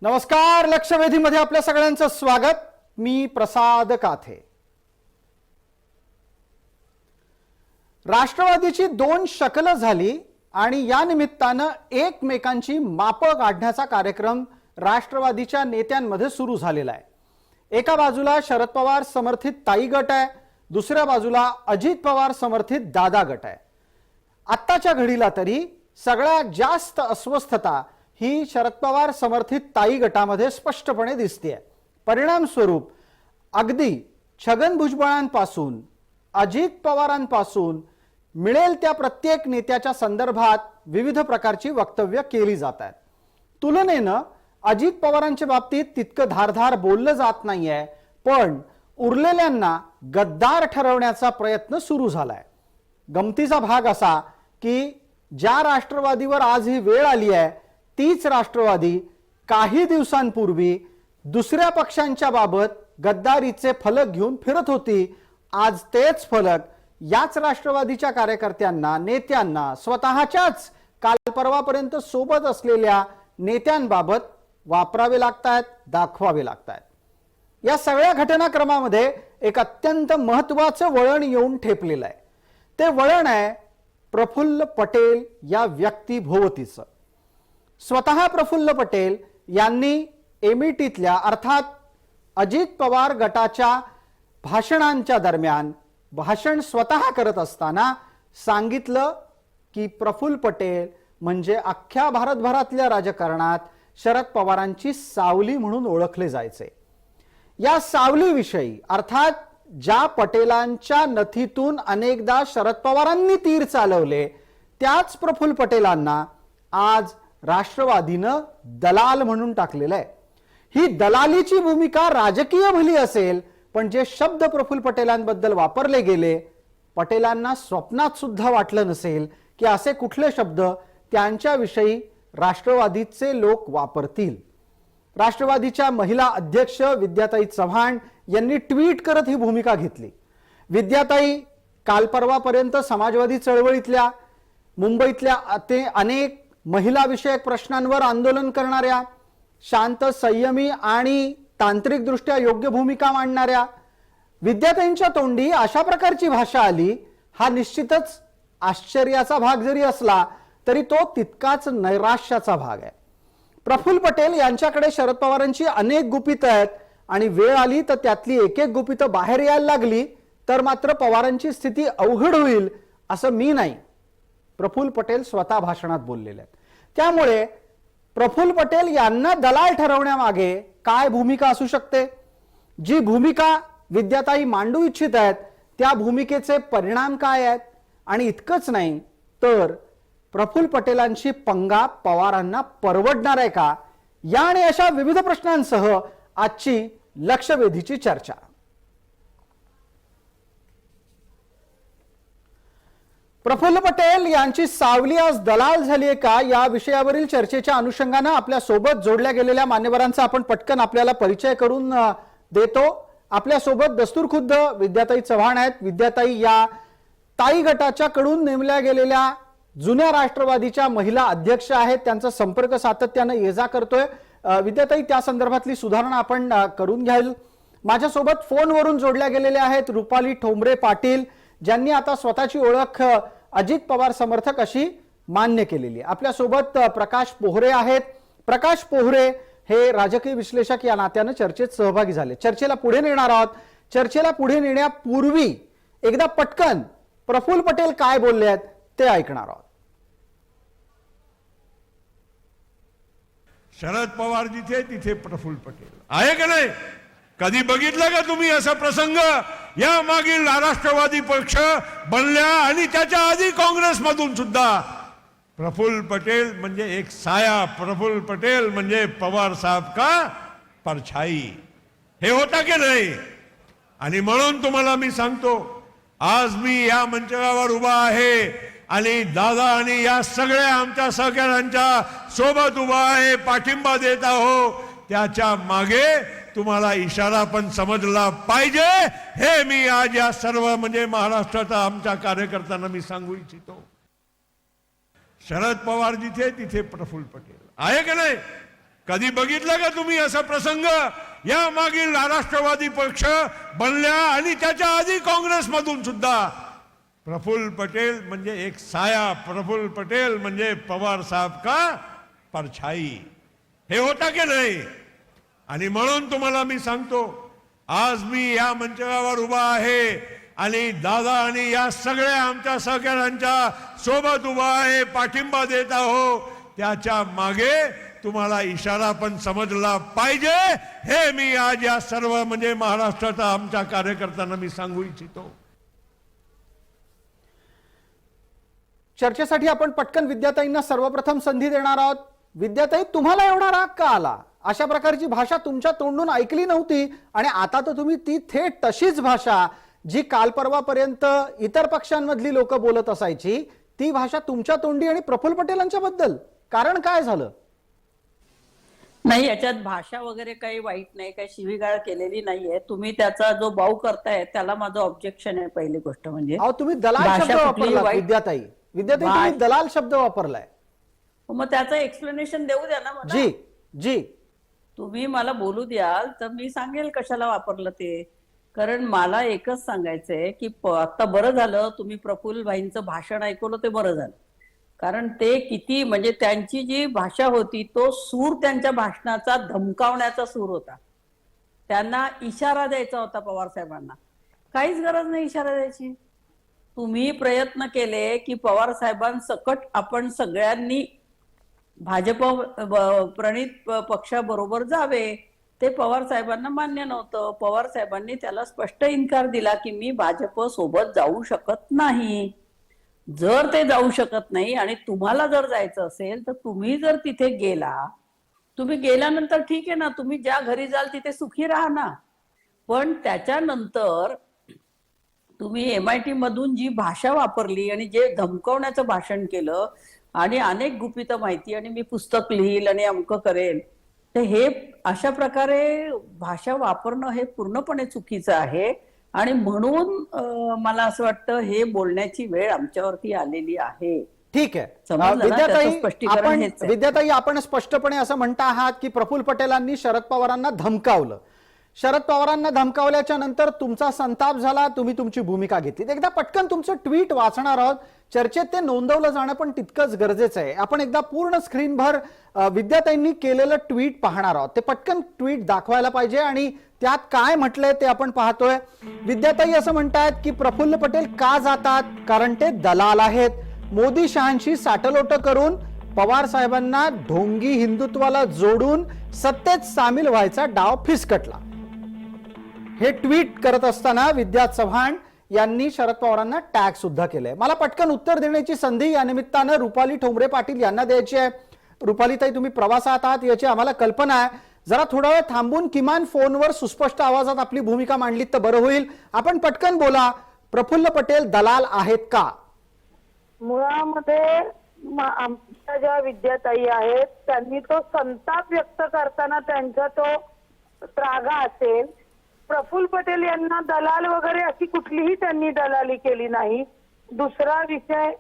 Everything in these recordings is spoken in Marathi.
नमस्कार. लक्षवेधीमध्ये आपल्या सगळ्यांचं स्वागत. मी प्रसाद काथे. राष्ट्रवादीची दोन शकलं झाली आणि या निमित्तानं एकमेकांची मापं काढण्याचा कार्यक्रम राष्ट्रवादीच्या नेत्यांमध्ये सुरू झालेला आहे. एका बाजूला शरद पवार समर्थित ताई गट आहे, दुसऱ्या बाजूला अजित पवार समर्थित दादा गट आहे. आत्ताच्या घडीला तरी सगळ्यात जास्त अस्वस्थता ही शरद पवार समर्थित ताई गटामध्ये स्पष्टपणे दिसते. परिणाम स्वरूप अगदी छगन भुजबळांपासून अजित पवारांपासून मिळेल त्या प्रत्येक नेत्याच्या संदर्भात विविध प्रकारची वक्तव्य केली जात आहेत. तुलनेनं अजित पवारांच्या बाबतीत तितकं धारधार बोललं जात नाहीये, पण उरलेल्यांना गद्दार ठरवण्याचा प्रयत्न सुरू झालाय. गमतीचा भाग असा की ज्या राष्ट्रवादीवर आज ही वेळ आली आहे तीच राष्ट्रवादी काही दिवसांपूर्वी दुसऱ्या पक्षांच्या बाबत गद्दारीचे फलक घेऊन फिरत होती. आज तेच फलक याच राष्ट्रवादीच्या कार्यकर्त्यांना, नेत्यांना, स्वतःच्याच काल परवापर्यंत सोबत असलेल्या नेत्यांबाबत वापरावे लागतात, दाखवावे लागतात. या सगळ्या घटनाक्रमामध्ये एक अत्यंत महत्त्वाचं वळण येऊन ठेपलेलं आहे. ते वळण आहे प्रफुल्ल पटेल या व्यक्तीभोवतीचं. स्वतः प्रफुल्ल पटेल यांनी एमईटीतल्या अर्थात अजित पवार गटाच्या भाषणांच्या दरम्यान भाषण स्वतः करत असताना सांगितलं की प्रफुल्ल पटेल म्हणजे अख्ख्या भारतभरातल्या राजकारणात शरद पवारांची सावली म्हणून ओळखले जायचे. या सावलीविषयी अर्थात ज्या पटेलांच्या नथीतून अनेकदा शरद पवारांनी तीर चालवले त्याच प्रफुल्ल पटेलांना आज राष्ट्रवादीनं दलाल म्हणून टाकलेलं आहे. ही दलालीची भूमिका राजकीय भली असेल, पण जे शब्द प्रफुल्ल पटेलांबद्दल वापरले गेले पटेलांना स्वप्नात सुद्धा वाटलं नसेल की असे कुठले शब्द त्यांच्याविषयी राष्ट्रवादीचे लोक वापरतील. राष्ट्रवादीच्या महिला अध्यक्ष विद्याताई चव्हाण यांनी ट्विट करत ही भूमिका घेतली. विद्याताई काल परवापर्यंत समाजवादी चळवळीतल्या मुंबईतल्या अनेक महिला विषयक प्रश्नांवर आंदोलन करणाऱ्या, शांत, संयमी आणि तांत्रिक दृष्ट्या योग्य भूमिका मांडणाऱ्या विद्याताईंच्या तोंडी अशा प्रकारची भाषा आली हा निश्चितच आश्चर्याचा भाग जरी असला तरी तो तितकाच नैराश्याचा भाग आहे. प्रफुल्ल पटेल यांच्याकडे शरद पवारांची अनेक गुपितं आहेत आणि वेळ आली तर त्यातली एक एक गुपितं बाहेर यायला लागली तर मात्र पवारांची स्थिती अवघड होईल असं मी नाही, प्रफुल्ल पटेल स्वतः भाषणात बोललेले आहेत. त्यामुळे प्रफुल्ल पटेल यांना दलाल ठरवण्यामागे काय भूमिका असू शकते, जी भूमिका विद्याताई मांडू इच्छित आहेत त्या भूमिकेचे परिणाम काय आहेत, आणि इतकंच नाही तर प्रफुल्ल पटेलांची पंगा पवारांना परवडणार आहे का, या आणि अशा विविध प्रश्नांसह आजची लक्षवेधीची चर्चा. प्रफुल्ल पटेल यांची सावली आज दलाल झाली आहे का या विषयावरील चर्चेच्या अनुषंगाने आपल्या सोबत जोडल्या गेलेल्या मान्यवरांचा आपण पटकन आपल्याला परिचय करून देतो. आपल्या सोबत दस्तूरखुद्द विद्याताई चव्हाण आहेत. विद्याताई या ताई गटाच्या कडून नेमल्या गेलेल्या जुन्या राष्ट्रवादीच्या महिला अध्यक्ष आहेत. त्यांचा संपर्क सातत्याने ये जा करतोय. विद्याताई, त्या संदर्भातली सुधारणा आपण करून घ्याल. माझ्यासोबत फोनवरून जोडल्या गेलेल्या आहेत रुपाली ठोंबरे पाटील, ज्यांनी आता स्वतःची ओळख अजित पवार समर्थक अशी मान्य केलेली आहे. आपल्या सोबत प्रकाश पोहरे आहेत. प्रकाश पोहरे हे राजकीय विश्लेषक या नात्याने चर्चेत सहभागी झाले. चर्चेला पुढे नेणार आहोत. चर्चेला पुढे नेण्यापूर्वी एकदा पटकन प्रफुल्ल पटेल काय बोलले आहेत ते ऐकणार आहोत. शरद पवार जिथे तिथे प्रफुल्ल पटेल आहे का नाही? कधी बघितलं का तुम्ही असा प्रसंग? या मागील राष्ट्रवादी पक्ष बनल्या आणि त्याच्या आधी काँग्रेसमधून सुद्धा प्रफुल्ल पटेल म्हणजे एक साया, प्रफुल्ल पटेल म्हणजे पवार साहब का परछाई, हे होता की नाही? आणि म्हणून तुम्हाला मी सांगतो, आज मी या मंचावर उभा आहे आणि दादा आणि या सगळ्या आमच्या सहकाऱ्यांच्या सोबत उभा आहे, पाठिंबा देत आहो. त्याच्या मागे तुम्हाला इशारा पण समजला पाहिजे, हे मी आज या सर्व म्हणजे महाराष्ट्राच्या आमच्या कार्यकर्त्यांना मी सांगू इच्छितो. शरद पवार जिथे तिथे प्रफुल्ल पटेल आहे का नाही? कधी बघितलं का तुम्ही असा प्रसंग? या मागील राष्ट्रवादी पक्ष बनल्या आणि त्याच्या आधी काँग्रेसमधून सुद्धा प्रफुल्ल पटेल म्हणजे एक साया, प्रफुल्ल पटेल म्हणजे पवार साहब का परछाई, हे होता की नाही? आणि म्हणून तुम्हाला मी सांगतो, आज मी या मंचावर उभा आहे आणि दादा आणि या सगळ्या आमच्या सहकाऱ्यांच्या सोबत उभा आहे, पाठिंबा देत आहो. त्याच्या मागे तुम्हाला इशारा पण समजला पाहिजे, हे मी आज या सर्व म्हणजे महाराष्ट्राच्या आमच्या कार्यकर्त्यांना मी सांगू इच्छितो. चर्चेसाठी आपण पटकन विद्याताईंना सर्वप्रथम संधी देणार आहोत. विद्याताई, तुम्हाला एवढा राग का आला? अशा प्रकारची भाषा तुमच्या तोंडून ऐकली नव्हती आणि आता तर तुम्ही ती थेट तशीच भाषा जी काल परवापर्यंत इतर पक्षांमधली लोक बोलत असायची ती भाषा तुमच्या तोंडी आणि प्रफुल्ल पटेलांच्या बद्दल. कारण काय झालं? नाही, याच्यात भाषा वगैरे काही वाईट नाही, काही शिवीगाळ केलेली नाहीये. तुम्ही त्याचा जो बाऊ करताय त्याला माझं ऑब्जेक्शन आहे. पहिली गोष्ट म्हणजे अहो, तुम्ही दलाल भाषा शब्द कुठलीही वापरला. वाईट- विद्याताई, तुम्ही दलाल शब्द वापरलाय. मग त्याचं एक्सप्लेनेशन देऊ द्या ना मला. जी जी तुम्ही मला बोलू द्याल तर मी सांगेल कशाला वापरलं ते. कारण मला एकच सांगायचंय की आता बरं झालं तुम्ही प्रफुल्ल भाईंचं भाषण ऐकवलं, ते बरं झालं. कारण ते किती म्हणजे त्यांची जी भाषा होती तो सूर त्यांच्या भाषणाचा धमकावण्याचा सूर होता. त्यांना इशारा द्यायचा होता पवार साहेबांना. काहीच गरज नाही इशारा द्यायची. तुम्ही प्रयत्न केले की पवार साहेबांसकट आपण सगळ्यांनी भाजप प्रणित पक्षाबरोबर जावे. ते पवार साहेबांना मान्य नव्हतं. पवार साहेबांनी त्याला स्पष्ट इन्कार दिला की मी भाजप सोबत जाऊ शकत नाही. जर ते जाऊ शकत नाही आणि तुम्हाला जर जायचं असेल तर तुम्ही जर तिथे गेला, तुम्ही गेल्यानंतर ठीक आहे ना, तुम्ही ज्या घरी जाल तिथे सुखी राहा ना. पण त्याच्यानंतर तुम्ही MIT मधून जी भाषा वापरली आणि जे धमकवण्याचं भाषण केलं आणि अनेक गुपित माहिती आणि मी पुस्तक लिहील आणि अमक करेल, तर हे अशा प्रकारे भाषा वापरणं हे पूर्णपणे चुकीचं आहे. आणि म्हणून मला असं वाटतं हे बोलण्याची वेळ आमच्यावरती आलेली आहे. ठीक आहे. समजलं ना? त्याचं विद्याताई, स्पष्टीकरण हेच आहे. विद्याताई, आपण स्पष्टपणे असं म्हणता आहात की प्रफुल्ल पटेलांनी शरद पवारांना धमकावलं. शरद पवारांना धमकावल्याच्या नंतर तुमचा संताप झाला, तुम्ही तुमची भूमिका घेतली. एकदा पटकन तुमचं ट्विट वाचणार आहोत. चर्चेत ते नोंदवलं जाणं पण तितकंच गरजेचं आहे. आपण एकदा पूर्ण स्क्रीनभर विद्याताईंनी केलेलं ट्विट पाहणार आहोत. ते पटकन ट्विट दाखवायला पाहिजे आणि त्यात काय म्हटलंय ते आपण पाहतोय. विद्याताई असं म्हणतायत की प्रफुल्ल पटेल का जातात? कारण ते दलाल आहेत. मोदी शहांशी साटलोट करून पवार साहेबांना ढोंगी हिंदुत्वाला जोडून सत्तेत सामील व्हायचा डाव फिसकटला. हे ट्विट करत असताना विद्या चव्हाण यांनी शरद पवारांना टॅग सुद्धा केलंय. मला पटकन उत्तर देण्याची संधी या निमित्तानं रुपाली ठोंबरे पाटील यांना द्यायची आहे. रुपालीताई, तुम्ही प्रवासात आहात याची आम्हाला कल्पना आहे. जरा थोडा वेळ थांबून किमान फोनवर सुस्पष्ट आवाजात आपली भूमिका मांडलीत तर बरं होईल. आपण पटकन बोला. प्रफुल्ल पटेल दलाल आहेत का? मुळामध्ये आमच्या ज्या विद्याताई आहेत त्यांनी तो संताप व्यक्त करताना त्यांचा तो त्रागा असेल. प्रफुल्ल पटेल यांना दलाल वगैरे अशी कुठलीही त्यांनी दलाली केली नाही. दुसरा विषय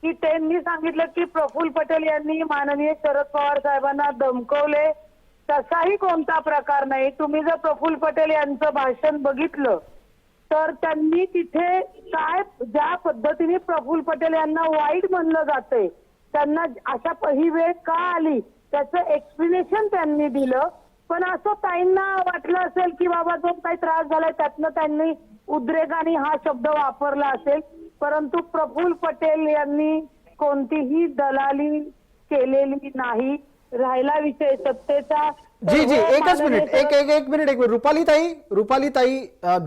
की त्यांनी सांगितलं की प्रफुल्ल पटेल यांनी माननीय शरद पवार साहेबांना धमकवले, तसाही कोणता प्रकार नाही. तुम्ही जर प्रफुल्ल पटेल यांचं भाषण बघितलं तर त्यांनी तिथे काय ज्या पद्धतीने प्रफुल्ल पटेल यांना वाईट म्हणलं जातंय, त्यांना अशा ही वेळ का आली त्याचं एक्सप्लेनेशन त्यांनी दिलं. पण असं ताईंना वाटलं असेल की बाबा जो काही त्रास झालाय त्यातनं त्यांनी उद्रेकाने हा शब्द वापरला असेल. परंतु प्रफुल्ल पटेल यांनी कोणतीही दलाली केलेली नाही. राहिला विषय सत्तेचा. जी जी एकच मिनिट, एक मिनिट. रुपालीताई,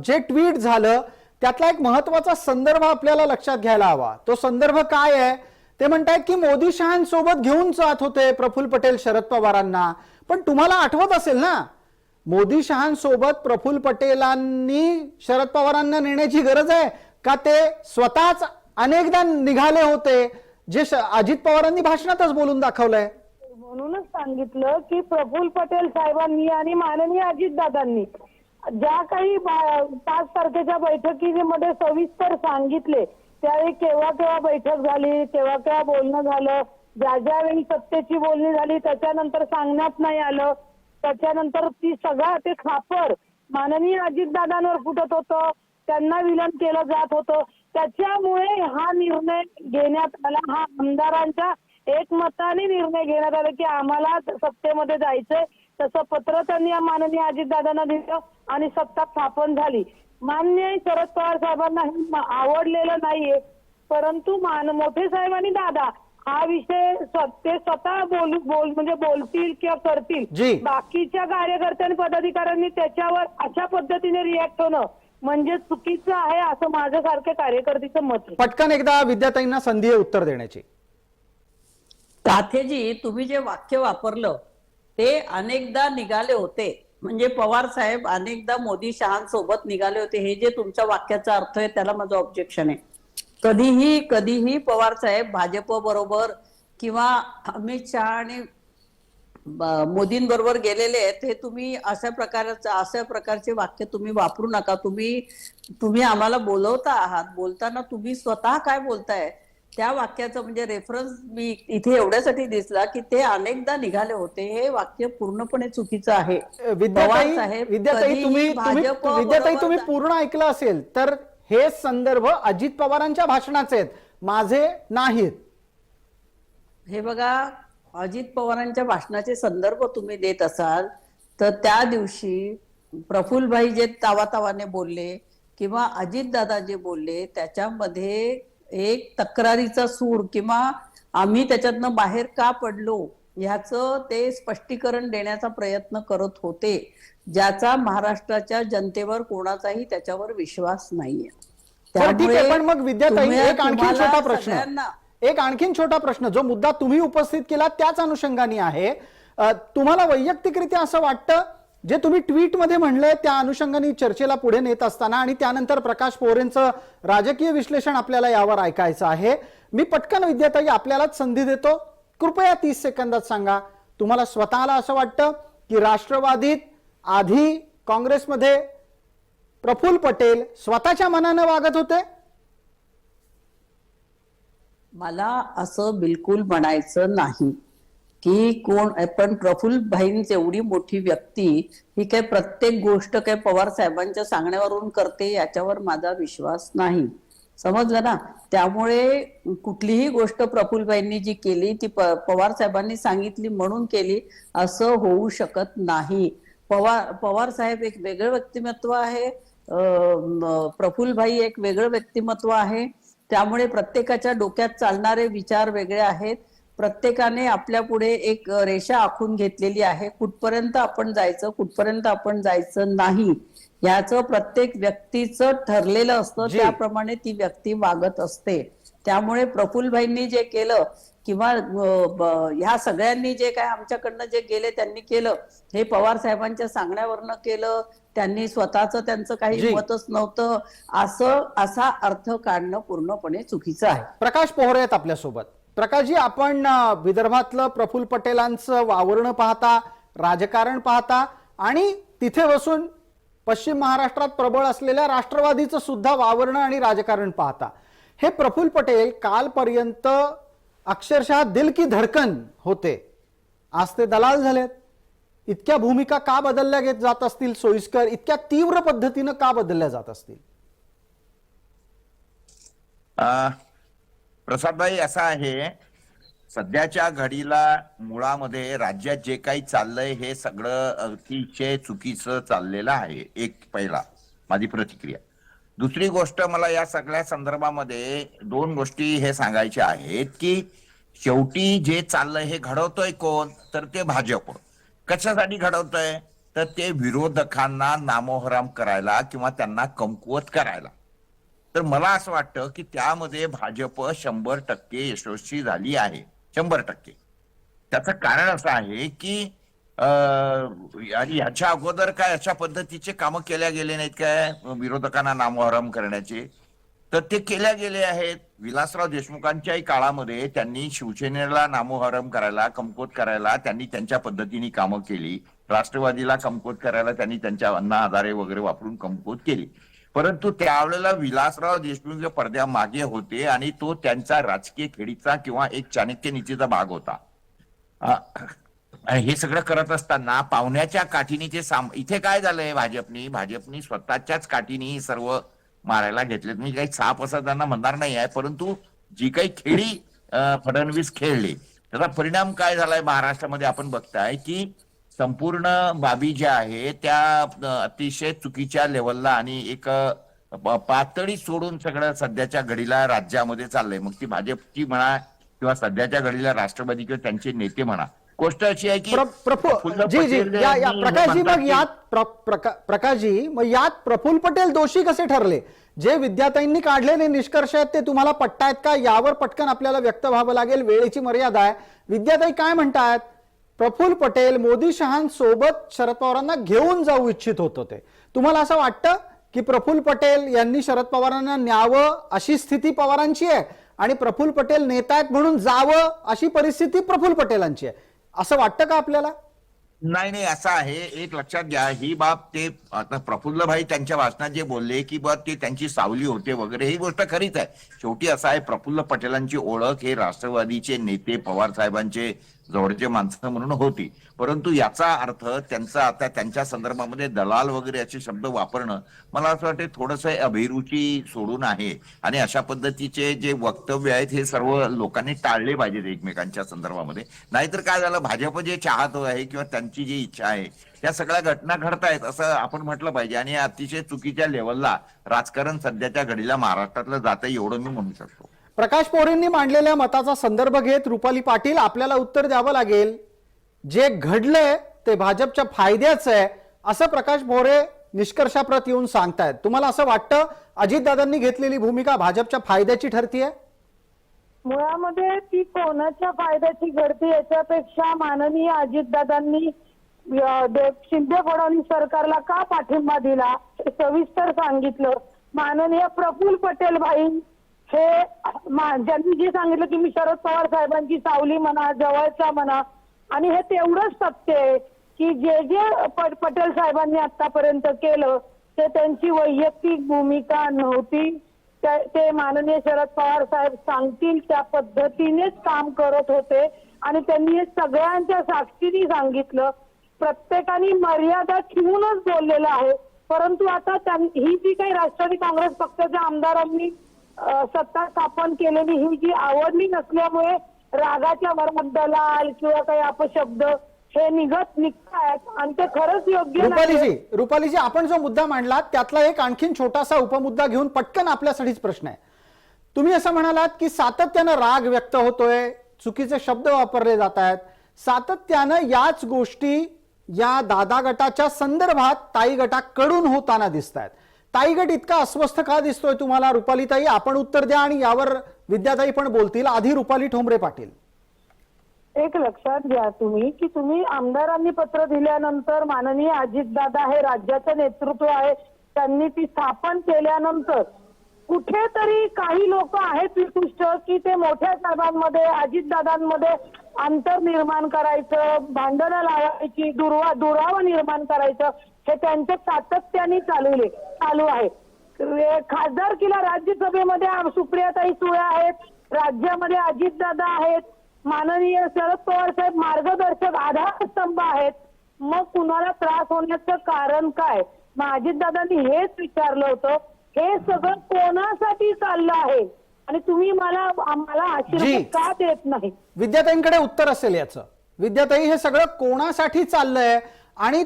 जे ट्विट झालं त्यातला एक महत्वाचा संदर्भ आपल्याला लक्षात घ्यायला हवा. तो संदर्भ काय आहे? ते म्हणतायत की मोदी शहांसोबत घेऊन जात होते प्रफुल्ल पटेल शरद पवारांना. पण तुम्हाला आठवत असेल ना, मोदी शहांसोबत प्रफुल्ल पटेलांनी शरद पवारांना नेण्याची गरज आहे का? ते स्वतःच अनेकदा निघाले होते, जे अजित पवारांनी भाषणातच बोलून दाखवलंय. म्हणूनच सांगितलं की प्रफुल्ल पटेल साहेबांनी आणि माननीय अजितदादांनी ज्या काही 5 तारखेच्या बैठकीमध्ये सविस्तर सांगितले, त्यावेळी केव्हा केव्हा बैठक झाली, केव्हा केव्हा बोलणं झालं, ज्या ज्यावेळी सत्तेची बोलणी झाली त्याच्यानंतर सांगण्यात नाही आलं, त्याच्यानंतर ती सगळा ते खापर माननीय अजितदादांवर फुटत होतं, त्यांना विलन केलं जात होतं. त्याच्यामुळे हा निर्णय घेण्यात आला, हा आमदारांच्या एकमताने निर्णय घेण्यात आला की आम्हाला सत्तेमध्ये जायचंय. तसं पत्र त्यांनी माननीय अजितदादांना दिलं आणि सत्ता स्थापन झाली. मान्य शरद पवार साहेबांना हे आवडलेलं नाहीये, परंतु मोठे साहेब आणि दादा हा विषय ते स्वतः म्हणजे बोलतील किंवा जी. करतील. बाकीच्या कार्यकर्त्यांनी पदाधिकाऱ्यांनी त्याच्यावर अशा पद्धतीने रिॲक्ट होणं म्हणजे चुकीचं आहे असं माझ्यासारख्या कार्यकर्त्याचं मत आहे. पटकन एकदा विद्याताईंना संधी आहे उत्तर देण्याची. ताथेजी, तुम्ही जे वाक्य वापरलं ते अनेकदा निघाले होते, म्हणजे पवार साहेब अनेकदा मोदी शहांसोबत निघाले होते. हे जे तुमच्या वाक्याचा अर्थ आहे त्याला माझं ऑब्जेक्शन आहे. कधीही पवार साहेब भाजप बरोबर किंवा अमित शहा आणि मोदींबरोबर गेलेले आहेत हे तुम्ही अशा प्रकारचे वाक्य तुम्ही वापरू नका. तुम्ही आम्हाला बोलवता आहात, बोलताना तुम्ही स्वतः काय बोलताय त्या वाक्याचं म्हणजे रेफरन्स मी इथे एवढ्यासाठी दिसला की ते अनेकदा निघाले होते. हे वाक्य पूर्णपणे चुकीचं आहे. विद्याताई तुम्ही पूर्ण ऐकलं असेल तर हे संदर्भ अजित पवारांच्या भाषणाचे आहेत, माझे नाहीत. हे बघा, अजित पवारांच्या भाषणाचे संदर्भ तुम्ही देत असाल तर त्या दिवशी प्रफुल्लभाई जे तावातावाने बोलले किंवा अजितदादा जे बोलले त्याच्यामध्ये एक तक्रारीचा सूर किंवा आम्ही त्याच्यातनं बाहेर का पडलो ह्याचं ते स्पष्टीकरण देण्याचा प्रयत्न करत होते, ज्याचा महाराष्ट्राच्या जनतेवर कोणाचाही त्याच्यावर विश्वास नाहीये. पण मग विद्याताई एक आणखीन छोटा प्रश्न जो मुद्दा तुम्ही उपस्थित केला त्याच अनुषंगाने आहे. तुम्हाला वैयक्तिकरित्या असं वाटतं जे तुम्ही ट्विटमध्ये म्हणले त्या अनुषंगाने चर्चेला पुढे नेत असताना आणि त्यानंतर प्रकाश पोरेंचं राजकीय विश्लेषण आपल्याला यावर ऐकायचं आहे. मी पटकन विद्याताई आपल्यालाच संधी देतो, कृपया 30 सेकंदात सांगा, तुम्हाला स्वतःला असं वाटतं की राष्ट्रवादीत आधी काँग्रेसमध्ये प्रफुल्ल पटेल स्वतःच्या मनानं वागत होते? मला असं बिलकुल म्हणायचं नाही की पण प्रफुल्लभाईंची एवढी मोठी व्यक्ती ही काय प्रत्येक गोष्ट काय पवार साहेबांच्या सांगण्यावरून करते याच्यावर माझा विश्वास नाही. समजलं ना? त्यामुळे कुठलीही गोष्ट प्रफुल्लभाईंनी जी केली ती पवार साहेबांनी सांगितली म्हणून केली असं होऊ शकत नाही. पवार साहेब एक वेगळं व्यक्तिमत्व आहे, प्रफुल्लभाई एक वेगळं व्यक्तिमत्व आहे. त्यामुळे प्रत्येकाच्या डोक्यात चालणारे विचार वेगळे आहेत. प्रत्येकाने आपल्या पुढे एक रेषा आखून घेतलेली आहे, कुठपर्यंत आपण जायचं कुठपर्यंत आपण जायचं नाही याचं प्रत्येक व्यक्तीचं ठरलेलं असतं, त्याप्रमाणे ती व्यक्ती वागत असते. त्यामुळे प्रफुल्लभाईंनी जे केलं किंवा ह्या सगळ्यांनी जे काय आमच्याकडनं जे गेले त्यांनी केलं हे पवार साहेबांच्या सांगण्यावरनं केलं, त्यांनी त्यांचं काही मतच नव्हतं असा अर्थ काढणं पूर्णपणे चुकीचं आहे. प्रकाश पोहरे आहेत आपल्यासोबत. प्रकाशजी, आपण विदर्भातलं प्रफुल्ल पटेलांचं वावरणं पाहता, राजकारण पाहता आणि तिथे बसून पश्चिम महाराष्ट्रात प्रबळ असलेल्या राष्ट्रवादीचं सुद्धा वावरणं आणि राजकारण पाहता, हे प्रफुल्ल पटेल कालपर्यंत अक्षरशः दिल की धडकन होते, आज ते दलाल झालेत. इतक्या भूमिका का बदलल्या जात असतील सोयीस्कर, इतक्या तीव्र पद्धतीनं का बदलल्या जात असतील? प्रसादभाई, असं आहे, सध्याच्या घडीला मुळामध्ये राज्यात जे काही चाललंय हे सगळं अतिशय चुकीचं चाललेलं आहे. एक पहिला माझी प्रतिक्रिया. दुसरी गोष्ट, मला या सगळ्या संदर्भामध्ये 2 गोष्टी हे सांगायच्या आहेत की शेवटी जे चाललंय हे घडवतोय कोण, तर ते भाजप. कशासाठी घडवतोय, तर ते विरोधकांना नामोहराम करायला किंवा त्यांना कमकुवत करायला. तर मला असं वाटतं की त्यामध्ये भाजप 100% यशस्वी झाली आहे, 100%. त्याचं कारण असं आहे की ह्याच्या अगोदर काय अशा पद्धतीचे कामं केल्या गेले नाहीत काय विरोधकांना नामोहराम करण्याचे, तर ते केल्या गेले आहेत. विलासराव देशमुखांच्याही काळामध्ये त्यांनी शिवसेनेला नामोहराम करायला, कमकुवत करायला त्यांनी त्यांच्या पद्धतीने कामं केली. राष्ट्रवादीला कमकुवत करायला त्यांनी त्यांच्या अण्णा हजारे वगैरे वापरून कमकुवत केली. परंतु त्यावेळेला विलासराव देशमुख पडद्यामागे होते आणि तो त्यांचा राजकीय खेळीचा किंवा एक चाणक्य नीतीचा भाग होता. हे सगळं करत असताना पाहुण्याच्या काठीने इथे काय झालंय, भाजपनी स्वतःच्याच काठीने सर्व मारायला घेतलेत. मी काही साप असं त्यांना म्हणणार नाही आहे, परंतु जी काही खेळी फडणवीस खेळले त्याचा परिणाम काय झालाय महाराष्ट्रामध्ये आपण बघताय की संपूर्ण बाबी ज्या आहे त्या अतिशय चुकीच्या लेवलला आणि एक पातळी सोडून सगळं सध्याच्या घडीला राज्यामध्ये चाललंय. मग ती भाजपची म्हणा किंवा सध्याच्या घडीला राष्ट्रवादी किंवा त्यांचे नेते म्हणा. गोष्ट अशी आहे की प्रकाशजी, मग यात प्रकाशजी, मग यात प्रफुल्ल पटेल दोषी कसे ठरले? जे विद्याताईंनी काढलेले निष्कर्ष आहेत ते तुम्हाला पटतायत का? यावर पटकन आपल्याला व्यक्त व्हावं लागेल, वेळेची मर्यादा आहे. विद्याताई काय म्हणतात? प्रफुल्ल पटेल मोदी शहांसोबत शरद पवारांना घेऊन जाऊ इच्छित होते. तुम्हाला असं वाटतं की प्रफुल्ल पटेल यांनी शरद पवारांना न्यावं अशी स्थिती पवारांची आहे आणि प्रफुल्ल पटेल नेता आहेत म्हणून जावं अशी परिस्थिती प्रफुल्ल पटेलांची आहे, असं वाटतं का आपल्याला? नाही, असं आहे. एक लक्षात घ्या, ही बाब ते आता प्रफुल्ल भाई त्यांच्या भाषणात जे बोलले की बा ते त्यांची सावली होते वगैरे, ही गोष्ट खरीच आहे. शेवटी असं आहे, प्रफुल्ल पटेलांची ओळख हे राष्ट्रवादीचे नेते पवार साहेबांचे जवळचे माणसं म्हणून होती. परंतु याचा अर्थ त्यांचा आता त्यांच्या संदर्भामध्ये दलाल वगैरे असे शब्द वापरणं मला असं वाटतं थोडंसं अभिरुची सोडून आहे. आणि अशा पद्धतीचे जे वक्तव्य आहेत हे सर्व लोकांनी टाळले पाहिजेत एकमेकांच्या संदर्भामध्ये. नाहीतर काय झालं, भाजप जे चाहत आहे किंवा त्यांची जी इच्छा आहे त्या सगळ्या घटना घडतायत असं आपण म्हटलं पाहिजे. आणि अतिशय चुकीच्या लेवलला राजकारण सध्याच्या घडीला महाराष्ट्रातलं जातंय एवढं मी म्हणू शकतो. प्रकाश पोरेंनी मांडलेल्या मताचा संदर्भ घेत रुपाली पाटील, आपल्याला उत्तर द्यावं लागेल. जे घडलंय ते भाजपच्या फायद्याचं आहे असं प्रकाश पोरे निष्कर्षाप्रत येऊन सांगतायत. तुम्हाला असं वाटतं अजितदादांनी घेतलेली भूमिका भाजपच्या फायद्याची ठरतीये? मुळामध्ये ती कोणाच्या फायद्याची घडते याच्यापेक्षा माननीय अजितदादांनी शिंदे फडणवीस सरकारला का पाठिंबा दिला हे सविस्तर सांगितलं. माननीय प्रफुल्ल पटेल भाई हे ज्यांनी जे सांगितलं की मी शरद पवार साहेबांची सावली म्हणा, जवळचा म्हणा, आणि हे तेवढंच सत्य आहे की जे पटेल साहेबांनी आतापर्यंत केलं ते त्यांची वैयक्तिक भूमिका नव्हती. ते माननीय शरद पवार साहेब सांगतील त्या पद्धतीनेच काम करत होते आणि त्यांनी हे सगळ्यांच्या साक्षीने सांगितलं. प्रत्येकाने मर्यादा ठेवूनच बोललेलं आहे. परंतु आता ही जी काही राष्ट्रवादी काँग्रेस पक्षाच्या आमदारांनी सत्ता स्थापन केलेली ही जी आवडली नसल्यामुळे रागाच्या भरात दलाल किंवा काही अपशब्द हे निघतायत आणि ते खरंच योग्य नाही. रुपालीजी, आपण जो मुद्दा मांडला त्यातला एक आणखीन छोटासा उपमुद्दा घेऊन पटकन आपल्यासाठीच प्रश्न आहे. तुम्ही असं म्हणालात की सातत्यानं राग व्यक्त होतोय, चुकीचे शब्द वापरले जात आहेत, सातत्यानं याच गोष्टी या दादा गटाच्या संदर्भात ताई गटाकडून होताना दिसत आहेत. ताई गट इतका अस्वस्थ का दिसतोय तुम्हाला? रुपालीताई, आपण उत्तर द्या आणि यावर विद्याताई पण बोलतील. आधी रुपाली ठोंबरे पाटील. एक लक्षात घ्या तुम्ही की तुम्ही आमदारांनी पत्र दिल्यानंतर माननीय अजितदादा हे राज्याचं नेतृत्व आहे, त्यांनी ती स्थापन केल्यानंतर कुठेतरी काही लोक आहेत विशिष्ट की ते मोठ्या साहेबांमध्ये अजितदादांमध्ये अंतर निर्माण करायचं, भांडणं लावायची, दुरावा निर्माण करायचं हे त्यांच्या सातत्याने चालू आहे. खासदारकीला राज्यसभेमध्ये सुप्रियाताई सुळे आहेत, राज्यामध्ये अजितदादा आहेत, माननीय शरद पवार साहेब मार्गदर्शक आधारस्तंभ आहेत. मग कुणाला त्रास होण्याचं कारण काय? मग अजितदादांनी हेच विचारलं होतं, हे सगळं कोणासाठी चाललं आहे आणि तुम्ही आम्हाला आशीर्वाद का देत नाही? विद्याताईंकडे उत्तर असेल याचं. विद्याताई, हे सगळं कोणासाठी चाललंय आणि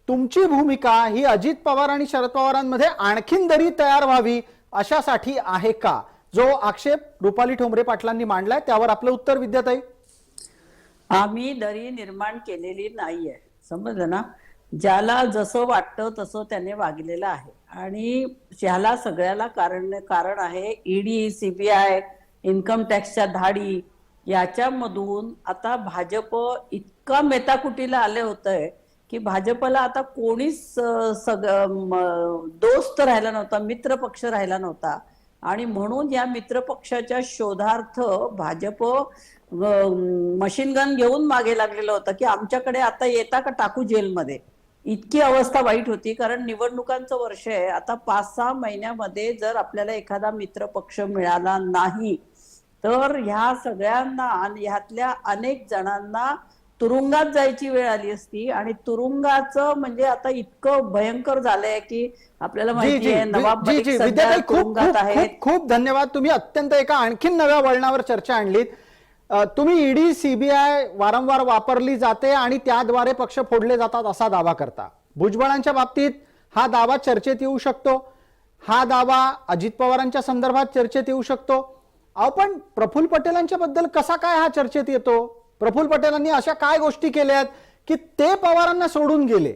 तुमची भूमिका ही अजित पवार आणि शरद पवारांमध्ये आणखीन दरी तयार व्हावी अशासाठी आहे का? जो आक्षेप रुपाली ठोंबरे पाटलांनी मांडलाय त्यावर आपलं उत्तर विद्याताई. आम्ही दरी निर्माण केलेली नाहीये, समजलं ना. ज्याला जसं वाटतं तसं त्याने वागलेलं आहे आणि ह्याला सगळ्याला कारण आहे ईडी, सीबीआय, इन्कम टॅक्सच्या धाडी. याच्यामधून आता भाजप इतका मेताकुटीला आले होतंय की भाजपला आता कोणीच दोस्त राहिला नव्हता, मित्र पक्ष राहिला नव्हता. आणि म्हणून या मित्र पक्षाच्या शोधार्थ भाजप मशीन गन घेऊन मागे लागलेलं होतं की आमच्याकडे आता येता का टाकू जेलमध्ये. इतकी अवस्था वाईट होती, कारण निवडणुकांचं वर्ष आहे. आता 5-6 महिन्यामध्ये जर आपल्याला एखादा मित्र पक्ष मिळाला नाही, तर ह्या सगळ्यांना आणि ह्यातल्या अनेक जणांना तुरुंगात जायची वेळ आली असती. आणि तुरुंगाचं म्हणजे आता इतकं भयंकर झालंय की आपल्याला जी माहिती जी आहे नवाब जी मलिक जी सध्या विद्याताई, खूप तुरुंगात खूप आहेत. खूप खूप धन्यवाद. तुम्ही अत्यंत एका आणखीन नव्या वळणावर चर्चा आणलीत. तुम्ही ईडी सीबीआय वारंवार वापरली जाते आणि त्याद्वारे पक्ष फोडले जातात असा दावा करता. भुजबळांच्या बाबतीत हा दावा चर्चेत येऊ शकतो, हा दावा अजित पवारांच्या संदर्भात चर्चेत येऊ शकतो. अहो पण प्रफुल्ल पटेलांच्या बद्दल कसा काय हा चर्चेत येतो? प्रफुल्ल पटेलांनी अशा काय गोष्टी केल्यात की ते पवारांना सोडून गेले?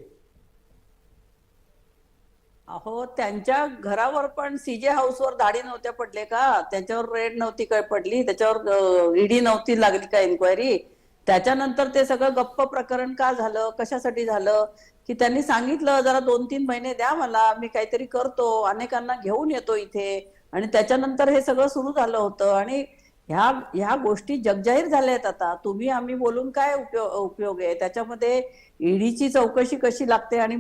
अहो, त्यांच्या घरावर पण सीजे हाऊसवर दाढी नव्हत्या पडले का? त्याच्यावर रेड नव्हती काय पडली? त्याच्यावर ईडी नव्हती लागली का इन्क्वायरी? त्याच्यानंतर ते सगळं गप्प प्रकरण का झालं, कशासाठी झालं? की त्यांनी सांगितलं जरा 2-3 महिने द्या मला, मी काहीतरी करतो, अनेकांना घेऊन येतो इथे. आणि त्याच्यानंतर हे सगळं सुरू झालं होतं. आणि ह्या गोष्टी जगजाहीर झाल्या आहेत. आता तुम्ही आम्ही बोलून काय उपयोग आहे? त्याच्यामध्ये ईडीची चौकशी कशी लागते आणि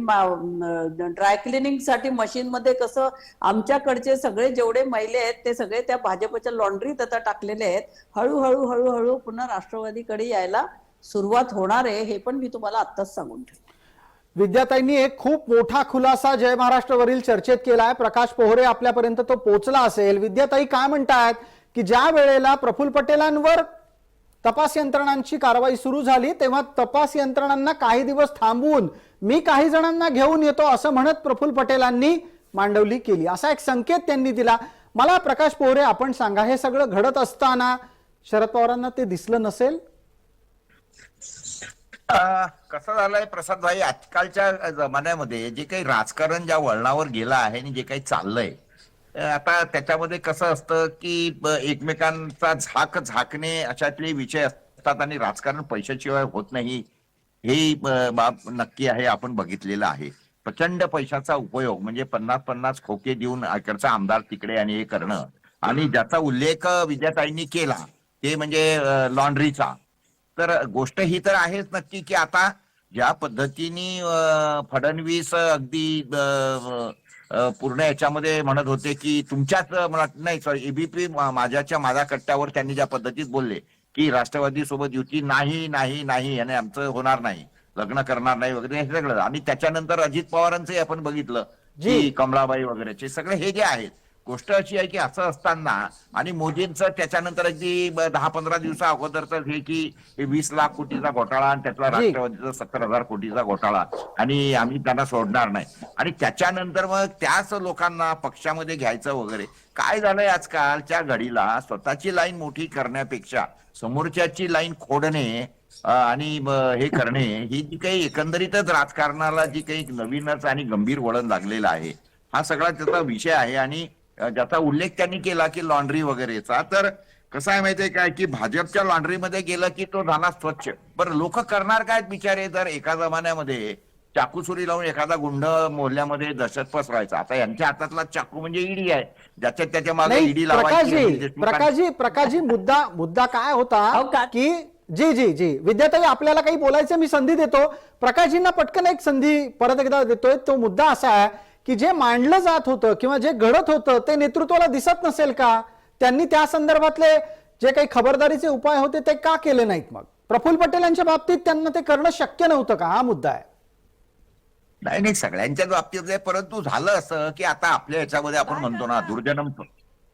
ड्राय क्लिनिंग साठी मशीन मध्ये कसं आमच्याकडचे सगळे जेवढे मैले आहेत ते सगळे त्या भाजपच्या लॉन्ड्रीत आता टाकलेले आहेत. हळूहळू हळूहळू पुन्हा राष्ट्रवादीकडे यायला सुरुवात होणार आहे, हे पण मी तुम्हाला आत्ताच सांगून ठेवते. विद्याताईंनी एक खूप मोठा खुलासा जय महाराष्ट्रवरील चर्चेत केलाय. प्रकाश पोहरे आपल्यापर्यंत तो पोहोचला असेल. विद्याताई काय म्हणतात की ज्या वेळेला प्रफुल्ल पटेलांवर तपास यंत्रणांची कारवाई सुरू झाली तेव्हा तपास यंत्रणांना काही दिवस थांबवून मी काही जणांना घेऊन येतो असं म्हणत प्रफुल्ल पटेलांनी मांडवली केली, असा एक संकेत त्यांनी दिला. मला प्रकाश पोहरे आपण सांगा, हे सगळं घडत असताना शरद पवारांना ते दिसलं नसेल? कसं झालंय प्रसाद भाई, आजकालच्या जमान्यामध्ये जे काही राजकारण ज्या वळणावर गेलं आहे आणि जे काही चाललंय आता त्याच्यामध्ये कसं असतं की एकमेकांचा झाकणे अशातले विषय असतात आणि राजकारण पैशाशिवाय होत नाही, हे बाब नक्की आहे. आपण बघितलेलं आहे. प्रचंड पैशाचा उपयोग म्हणजे 50-50 खोके देऊन इकडचा आमदार तिकडे आणि हे करणं. आणि ज्याचा उल्लेख विद्याताईंनी केला ते म्हणजे लॉन्ड्रीचा. तर गोष्ट ही तर आहेच नक्की की आता ज्या पद्धतीने फडणवीस अगदी पूर्ण याच्यामध्ये म्हणत होते की तुमच्याच नाही सॉरी एबीपी माझ्या कट्ट्यावर त्यांनी ज्या पद्धतीत बोलले की राष्ट्रवादी सोबत युती नाही नाही नाही आणि आमचं होणार नाही, लग्न करणार नाही वगैरे हे सगळं. आणि त्याच्यानंतर अजित पवारांचे आपण बघितलं की कमलाबाई वगैरेचे सगळे हे जे आहेत. गोष्ट अशी आहे की असं असताना आणि मोदींचं त्याच्यानंतर अगदी 10-15 दिवसा अगोदरच हे की 20 लाख कोटीचा घोटाळा आणि त्यातला राष्ट्रवादीचा 70,000 कोटीचा घोटाळा आणि आम्ही त्यांना सोडणार नाही. आणि त्याच्यानंतर मग त्याच लोकांना पक्षामध्ये घ्यायचं वगैरे. काय झालंय आजकालच्या घडीला स्वतःची लाईन मोठी करण्यापेक्षा समोरच्याची लाईन खोडणे आणि हे करणे, ही जी काही एकंदरीतच राजकारणाला जी काही नवीनच आणि गंभीर वळण लागलेलं आहे, हा सगळा त्याचा विषय आहे. आणि ज्याचा उल्लेख त्यांनी केला की लॉन्ड्री वगैरेचा, तर कसं आहे माहितीये काय की भाजपच्या लॉन्ड्रीमध्ये गेलं की तो झाला स्वच्छ. बरं लोक करणार काय बिचारे? जर एका जमान्यामध्ये चाकूसुरी लावून एखादा गुंड मोहल्ल्यामध्ये दहशत पसरायचा, आता यांच्या हातातला चाकू म्हणजे ईडी आहे, ज्याच्या त्याच्या मागे ईडी लावायची. प्रकाशजी मुद्दा काय होता की जी जी जी विद्याताई आपल्याला काही बोलायचं मी संधी देतो. प्रकाशजींना पटकन एक संधी परत एकदा देतोय. तो मुद्दा असा आहे की जे मांडलं जात होतं किंवा जे घडत होतं ते नेतृत्वाला दिसत नसेल का? त्यांनी त्या संदर्भातले जे काही खबरदारीचे उपाय होते ते का केले नाहीत? मग प्रफुल्ल पटेलांच्या बाबतीत त्यांना ते करणं शक्य नव्हतं का? हा मुद्दा आहे. नाही सगळ्यांच्याच बाबतीत आहे. परंतु झालं असं की आता आपल्या याच्यामध्ये आपण म्हणतो ना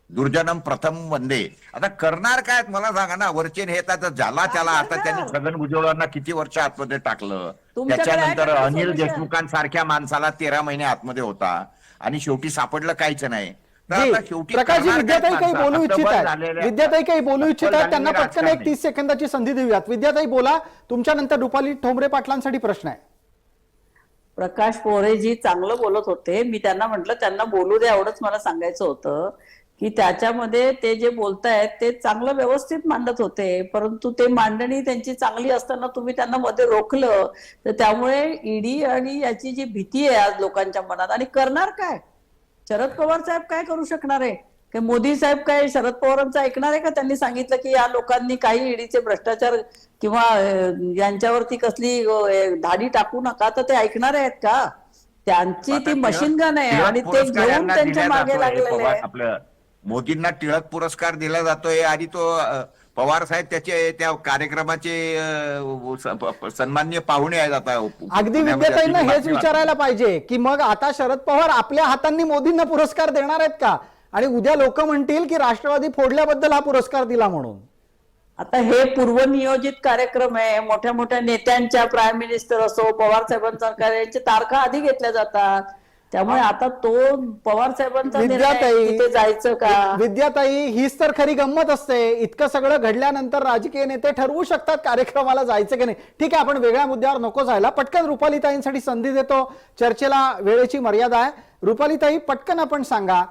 दुर्जनम प्रथम वंदे. आता करणार काय मला सांगा ना? वरचे नेतात ज्याला त्याला. आता त्यांनी छगन भुजबळांना किती वर्ष आतमध्ये टाकलं, त्याच्यानंतर अनिल देशमुखांसारख्या माणसाला 13 महिने आतमध्ये होता आणि शेवटी सापडलं काहीच नाही. प्रकाशजी विद्याताई काही बोलू इच्छित आहेत, त्यांना पटकन एक 30 सेकंदाची संधी देऊयात. विद्याताई बोला, तुमच्यानंतर रुपाली ठोंबरे पाटलांसाठी प्रश्न आहे. प्रकाश पोहरेजी चांगलं बोलत होते. मी त्यांना म्हटलं त्यांना बोलू द्या, एवढंच मला सांगायचं होतं की त्याच्यामध्ये ते जे बोलतायत ते चांगलं व्यवस्थित मांडत होते, परंतु ते मांडणी त्यांची चांगली असताना तुम्ही त्यांना मध्ये रोखलं. तर त्यामुळे ईडी आणि याची जी भीती आहे आज लोकांच्या मनात, आणि करणार काय? शरद पवार साहेब काय करू शकणार आहे? की मोदी साहेब काय शरद पवारांचं ऐकणार आहे का? त्यांनी सांगितलं की या लोकांनी काही ईडीचे भ्रष्टाचार किंवा यांच्यावरती कसली धाडी टाकू नका, तर ते ऐकणार आहेत का? त्यांची ती मशीन गन आहे आणि ते घेऊन त्यांच्या मागे लागलेले आहे. आपलं मोदींना टिळक पुरस्कार दिला जातोय आणि तो पवार साहेब त्याचे त्या कार्यक्रमाचे सन्माननीय पाहुणे आहेत आता अगदी विद्याताईंना हेच विचारायला पाहिजे की मग आता शरद पवार आपल्या हातांनी मोदींना पुरस्कार देणार आहेत का? आणि उद्या लोक म्हणतील की राष्ट्रवादी फोडल्याबद्दल हा पुरस्कार दिला म्हणून. आता हे पूर्वनियोजित कार्यक्रम आहे. मोठ्या मोठ्या नेत्यांच्या, प्राईम मिनिस्टर असो, पवार साहेबांसारख्या यांच्या तारखा आधी घेतल्या जातात. त्यामुळे आता तो पवार साहेबांचा निर्णय तिथे जायचं का? विद्याताई, हीच तर खरी गंमत असते. इतकं सगळं घडल्यानंतर राजकीय नेते ठरवू शकतात कार्यक्रमाला जायचं की नाही. ठीक आहे, आपण वेगळ्या मुद्द्यावर नको जायला. पटकन रुपालीताईंसाठी संधी देतो. चर्चेला वेळेची मर्यादा आहे. रुपालीताई, पटकन आपण सांगा,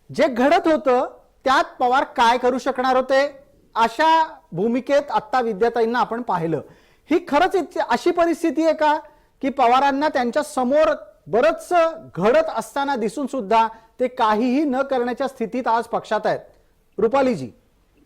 जे घडत होतं त्यात पवार काय करू शकणार होते? अशा भूमिकेत आता विद्याताईंना आपण पाहिलं. ही खरंच अशी परिस्थिती आहे का की पवारांना त्यांच्या समोर बरंच घडत असताना दिसून सुद्धा ते काहीही न करण्याच्या स्थितीत आज पक्षात आहेत? रुपालीजी.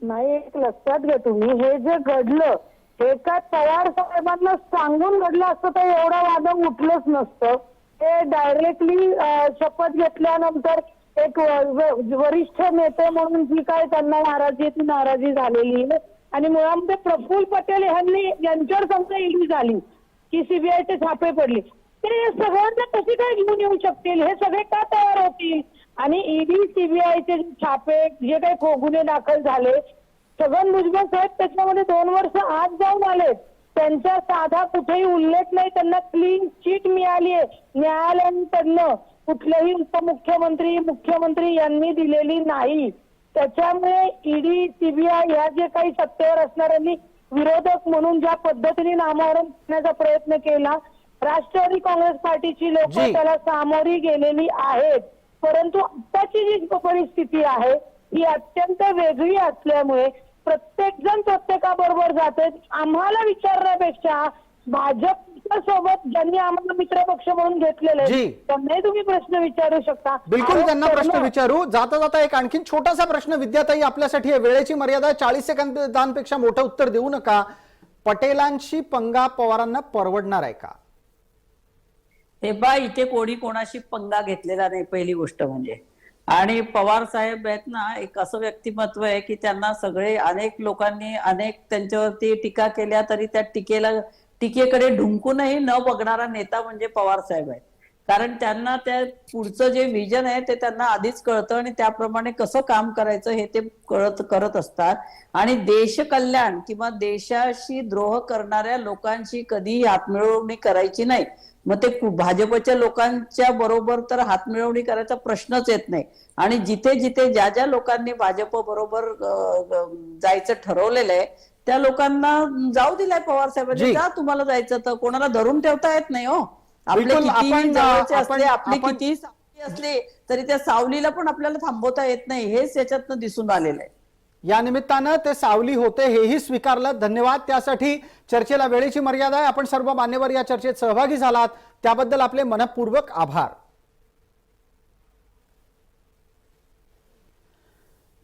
नाही, एक लक्षात घ्या तुम्ही, हे जे घडलं हे काय पवार साहेबांना सांगून घडलं असतं तर एवढा वादम उठलंच नसतं. ते डायरेक्टली शपथ घेतल्यानंतर एक वरिष्ठ नेते म्हणून जी काय त्यांना नाराजी ती नाराजी झालेली आहे. आणि मुळामध्ये प्रफुल्ल पटेल यांच्यावर समजा ईडी झाली की सीबीआयचे छापे पडले, ते सगळ्यांना कशी काय घेऊन येऊ शकतील? हे सगळे का तयार होतील? आणि ईडी सीबीआयचे छापे, जे काही गुन्हे दाखल झाले, छगन भुजबळ साहेब त्याच्यामध्ये 2 वर्ष आत जाऊन आले. त्यांचा साधा कुठेही उल्लेख नाही. त्यांना क्लीन चिट मिळाली आहे न्यायालयाकडनं. कुठलेही उपमुख्यमंत्री, मुख्यमंत्री यांनी दिलेली नाही. त्याच्यामुळे ईडी, सीबीआय या जे काही सत्तेवर असणाऱ्यांनी विरोधक म्हणून ज्या पद्धतीने नामोहरम करण्याचा प्रयत्न केला, राष्ट्रवादी काँग्रेस पार्टीची लोक त्याला सामोरी गेलेली आहेत. परंतु आताची जी परिस्थिती आहे ही अत्यंत वेगळी असल्यामुळे प्रत्येक जण प्रत्येकाबरोबर जाते. आम्हाला विचारण्यापेक्षा भाजपच्या सोबत ज्यांनी आम्हाला मित्रपक्ष म्हणून घेतलेले त्यांनाही तुम्ही प्रश्न विचारू शकता. बिलकुल, त्यांना प्रश्न विचारू. जाता जाता एक आणखी छोटासा प्रश्न विद्याताई आपल्यासाठी आहे. वेळेची मर्यादा 40 सेकंदांपेक्षा मोठं उत्तर देऊ नका. पटेलांशी पंगा पवारांना परवडणार आहे का? हे बा, इथे कोणी कोणाशी पंगा घेतलेला नाही, पहिली गोष्ट म्हणजे. आणि पवार साहेब आहेत ना, एक असं व्यक्तिमत्व आहे की त्यांना सगळे, अनेक लोकांनी अनेक त्यांच्यावरती टीका केल्या तरी त्या टीकेकडे ढुंकूनही न बघणारा नेता म्हणजे पवार साहेब आहेत. कारण त्यांना त्या पुढचं जे विजन आहे ते त्यांना आधीच कळतं आणि त्याप्रमाणे कसं काम करायचं हे ते करत असतात. आणि देशकल्याण किंवा देशाशी द्रोह करणाऱ्या लोकांशी कधीही हातमिळवणी करायची नाही. मग ते भाजपच्या लोकांच्या बरोबर तर हातमिळवणी करायचा प्रश्नच येत नाही. आणि जिथे जिथे ज्या ज्या लोकांनी भाजप बरोबर जायचं ठरवलेलं आहे त्या लोकांना जाऊ दिलाय पवार साहेबांनी. जा, तुम्हाला जायचं तर कोणाला धरून ठेवता येत नाही. हो, आपले किती जवळचे असले, आपली किती सावली असली तरी त्या सावलीला पण आपल्याला थांबवता येत नाही. हेच याच्यातनं दिसून आलेलं आहे. या निमित्तानं ते सावली होते हेही स्वीकारलं. धन्यवाद. त्यासाठी चर्चेला वेळेची मर्यादा आहे. आपण सर्व मान्यवर या चर्चेत सहभागी झालात त्याबद्दल आपले मनपूर्वक आभार.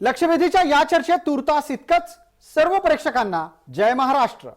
लक्षवेधीच्या या चर्चेत तुर्तास इतकंच. सर्व प्रेक्षकांना जय महाराष्ट्र.